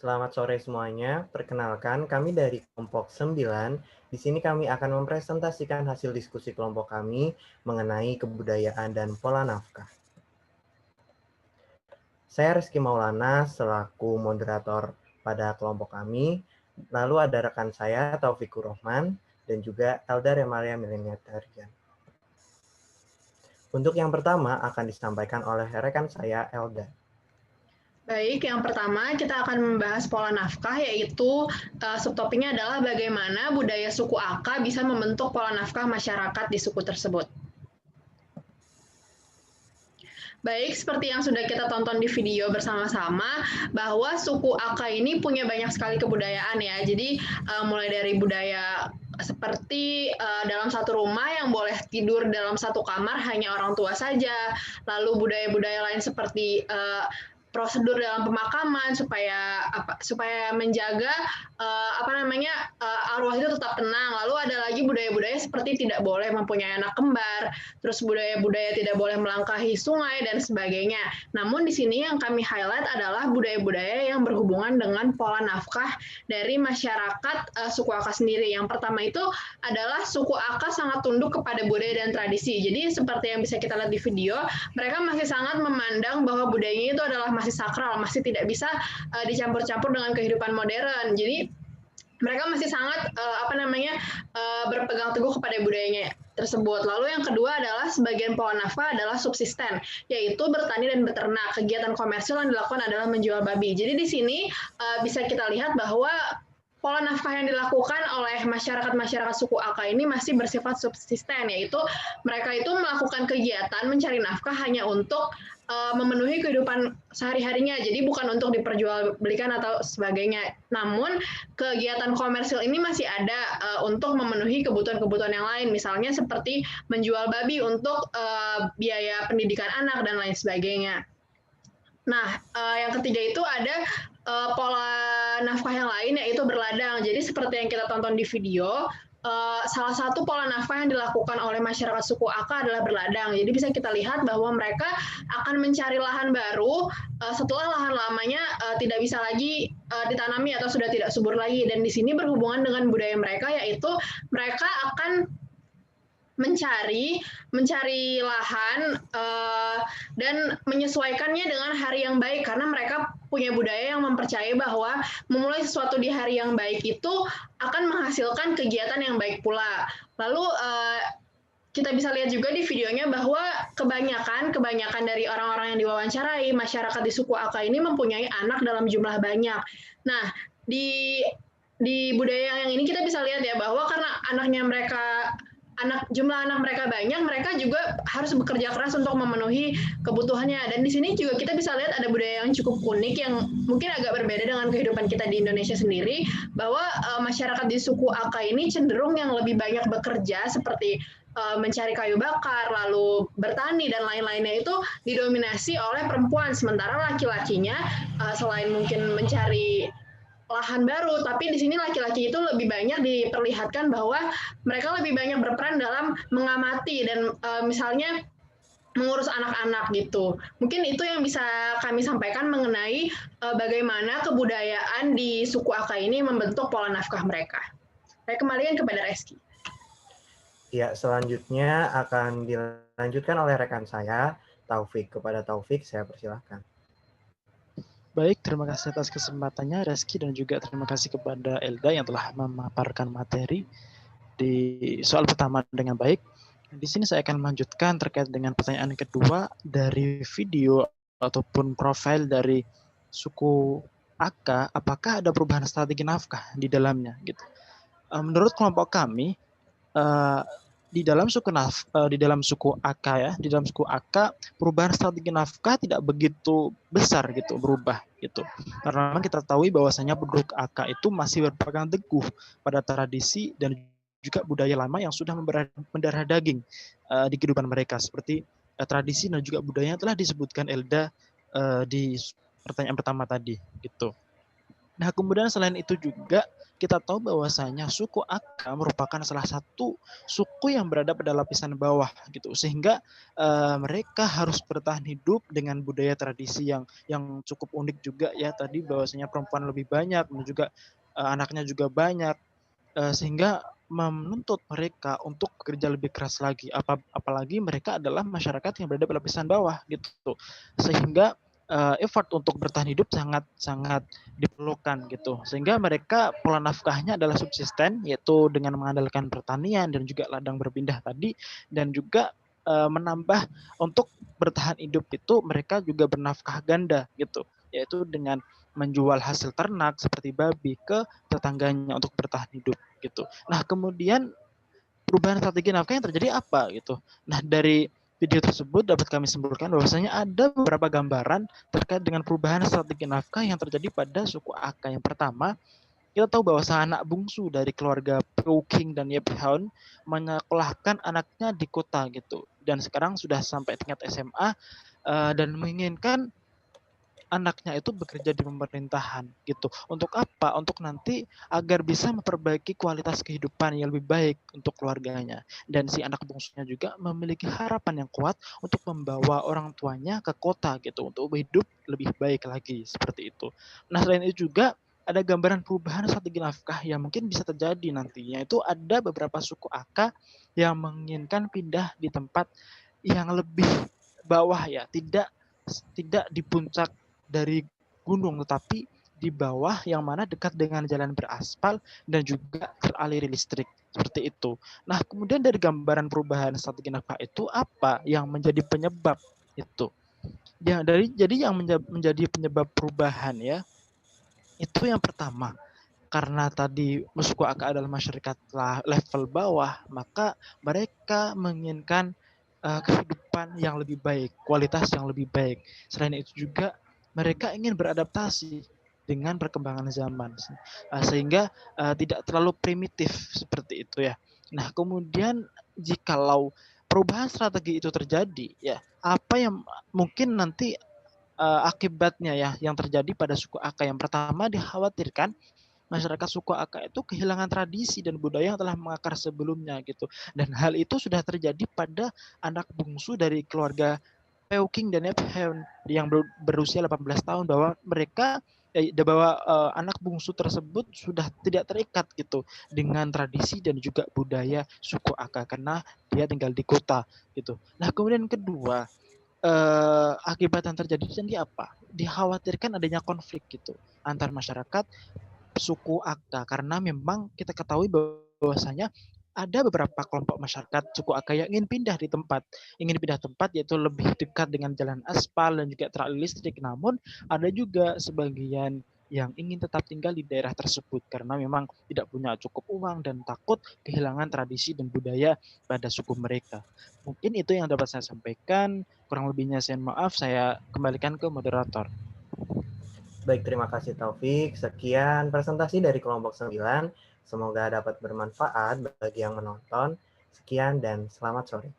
Selamat sore semuanya. Perkenalkan, kami dari kelompok 9. Di sini kami akan mempresentasikan hasil diskusi kelompok kami mengenai kebudayaan dan pola nafkah. Saya Rizky Maulana selaku moderator pada kelompok kami. Lalu ada rekan saya Taufikur Rohman dan juga Elda Remalia Mileniatarian. Untuk yang pertama akan disampaikan oleh rekan saya Elda. Baik, yang pertama kita akan membahas pola nafkah, yaitu subtopiknya adalah bagaimana budaya suku Aka bisa membentuk pola nafkah masyarakat di suku tersebut. Baik, seperti yang sudah kita tonton di video bersama-sama, bahwa suku Aka ini punya banyak sekali kebudayaan ya. Jadi mulai dari budaya seperti dalam satu rumah yang boleh tidur dalam satu kamar hanya orang tua saja. Lalu budaya-budaya lain seperti prosedur dalam pemakaman supaya menjaga arwah itu tetap tenang. Lalu ada lagi budaya-budaya seperti tidak boleh mempunyai anak kembar, terus budaya-budaya tidak boleh melangkahi sungai dan sebagainya. Namun di sini yang kami highlight adalah budaya-budaya yang berhubungan dengan pola nafkah dari masyarakat suku Aka sendiri. Yang pertama itu adalah suku Aka sangat tunduk kepada budaya dan tradisi. Jadi seperti yang bisa kita lihat di video, mereka masih sangat memandang bahwa budayanya itu adalah masih sakral, masih tidak bisa dicampur-campur dengan kehidupan modern. Jadi mereka masih sangat berpegang teguh kepada budayanya tersebut. Lalu yang kedua adalah sebagian pola nafkah adalah subsisten, yaitu bertani dan beternak. Kegiatan komersil yang dilakukan adalah menjual babi. Jadi di sini bisa kita lihat bahwa pola nafkah yang dilakukan oleh masyarakat suku Aka ini masih bersifat subsisten, yaitu mereka itu melakukan kegiatan mencari nafkah hanya untuk memenuhi kehidupan sehari-harinya, jadi bukan untuk diperjualbelikan atau sebagainya. Namun kegiatan komersil ini masih ada untuk memenuhi kebutuhan-kebutuhan yang lain, misalnya seperti menjual babi untuk biaya pendidikan anak dan lain sebagainya. Nah, yang ketiga itu ada pola nafkah yang lain, yaitu berladang. Jadi seperti yang kita tonton di video, salah satu pola nafkah yang dilakukan oleh masyarakat suku Aka adalah berladang. Jadi bisa kita lihat bahwa mereka akan mencari lahan baru setelah lahan lamanya tidak bisa lagi ditanami atau sudah tidak subur lagi. Dan di sini berhubungan dengan budaya mereka, yaitu mereka akan mencari lahan dan menyesuaikannya dengan hari yang baik, karena mereka punya budaya yang mempercayai bahwa memulai sesuatu di hari yang baik itu akan menghasilkan kegiatan yang baik pula. Lalu kita bisa lihat juga di videonya bahwa kebanyakan dari orang-orang yang diwawancarai, masyarakat di suku Aka ini mempunyai anak dalam jumlah banyak. Nah, di budaya yang ini kita bisa lihat ya bahwa karena jumlah anak mereka banyak, mereka juga harus bekerja keras untuk memenuhi kebutuhannya. Dan di sini juga kita bisa lihat ada budaya yang cukup unik yang mungkin agak berbeda dengan kehidupan kita di Indonesia sendiri, bahwa masyarakat di suku Aka ini cenderung yang lebih banyak bekerja seperti mencari kayu bakar, lalu bertani dan lain-lainnya itu didominasi oleh perempuan, sementara laki-lakinya selain mungkin mencari lahan baru, tapi di sini laki-laki itu lebih banyak diperlihatkan bahwa mereka lebih banyak berperan dalam mengamati dan misalnya mengurus anak-anak gitu. Mungkin itu yang bisa kami sampaikan mengenai bagaimana kebudayaan di suku Aka ini membentuk pola nafkah mereka. Saya kembalikan kepada Reski. Ya, selanjutnya akan dilanjutkan oleh rekan saya, Taufik. Kepada Taufik, saya persilahkan. Baik, terima kasih atas kesempatannya Reski dan juga terima kasih kepada Elda yang telah memaparkan materi di soal pertama dengan baik. Di sini saya akan melanjutkan terkait dengan pertanyaan kedua dari video ataupun profil dari suku Aka, apakah ada perubahan strategi nafkah di dalamnya gitu. Menurut kelompok kami di dalam suku Aka ya, di dalam suku Aka perubahan strategi nafkah tidak begitu besar gitu berubah gitu. Karena memang kita tahu bahwasanya penduduk Aka itu masih berpegang teguh pada tradisi dan juga budaya lama yang sudah mendarah daging di kehidupan mereka, seperti tradisi dan juga budaya yang telah disebutkan Elda di pertanyaan pertama tadi gitu. Nah, kemudian selain itu juga kita tahu bahwasanya suku Aka merupakan salah satu suku yang berada pada lapisan bawah gitu, sehingga mereka harus bertahan hidup dengan budaya tradisi yang cukup unik juga ya, tadi bahwasanya perempuan lebih banyak dan juga anaknya juga banyak, sehingga menuntut mereka untuk bekerja lebih keras lagi, apalagi mereka adalah masyarakat yang berada pada lapisan bawah gitu, sehingga effort untuk bertahan hidup sangat sangat diperlukan gitu, sehingga mereka pola nafkahnya adalah subsisten, yaitu dengan mengandalkan pertanian dan juga ladang berpindah tadi, dan juga menambah untuk bertahan hidup itu mereka juga bernafkah ganda gitu, yaitu dengan menjual hasil ternak seperti babi ke tetangganya untuk bertahan hidup gitu. Nah, kemudian perubahan strategi nafkah yang terjadi apa gitu. Nah, dari video tersebut dapat kami simpulkan bahwasanya ada beberapa gambaran terkait dengan perubahan strategi nafkah yang terjadi pada suku Aka. Yang pertama, kita tahu bahwa anak bungsu dari keluarga Peking dan Yep Hound menyekolahkan anaknya di kota gitu, dan sekarang sudah sampai tingkat SMA, dan menginginkan anaknya itu bekerja di pemerintahan gitu. Untuk apa? Untuk nanti agar bisa memperbaiki kualitas kehidupan yang lebih baik untuk keluarganya. Dan si anak bungsunya juga memiliki harapan yang kuat untuk membawa orang tuanya ke kota gitu untuk hidup lebih baik lagi seperti itu. Nah, selain itu juga ada gambaran perubahan strategi nafkah yang mungkin bisa terjadi nantinya. Itu ada beberapa suku Aka yang menginginkan pindah di tempat yang lebih bawah ya, tidak di puncak dari gunung, tetapi di bawah yang mana dekat dengan jalan beraspal dan juga teraliri listrik seperti itu. Nah, kemudian dari gambaran perubahan strategi nafkah itu apa yang menjadi penyebab itu? Jadi yang menjadi penyebab perubahan ya, itu yang pertama karena tadi suku Aka adalah masyarakat level bawah, maka mereka menginginkan kehidupan yang lebih baik, kualitas yang lebih baik. Selain itu juga mereka ingin beradaptasi dengan perkembangan zaman, sehingga tidak terlalu primitif seperti itu ya. Nah, kemudian jikalau perubahan strategi itu terjadi, ya apa yang mungkin nanti akibatnya ya yang terjadi pada suku Aka? Yang pertama, dikhawatirkan masyarakat suku Aka itu kehilangan tradisi dan budaya yang telah mengakar sebelumnya gitu. Dan hal itu sudah terjadi pada anak bungsu dari keluarga Peking dan Nephew yang berusia 18 tahun, bahwa mereka bahwa anak bungsu tersebut sudah tidak terikat gitu dengan tradisi dan juga budaya suku Aka karena dia tinggal di kota gitu. Nah, kemudian kedua, akibat yang terjadi jadi apa? Dikhawatirkan adanya konflik gitu antar masyarakat suku Aka, karena memang kita ketahui bahwasanya ada beberapa kelompok masyarakat suku Aka yang ingin pindah tempat yaitu lebih dekat dengan jalan aspal dan juga teraliri listrik. Namun ada juga sebagian yang ingin tetap tinggal di daerah tersebut karena memang tidak punya cukup uang dan takut kehilangan tradisi dan budaya pada suku mereka. Mungkin itu yang dapat saya sampaikan. Kurang lebihnya saya maaf, saya kembalikan ke moderator. Baik, terima kasih Taufik. Sekian presentasi dari kelompok 9. Semoga dapat bermanfaat bagi yang menonton. Sekian dan selamat sore.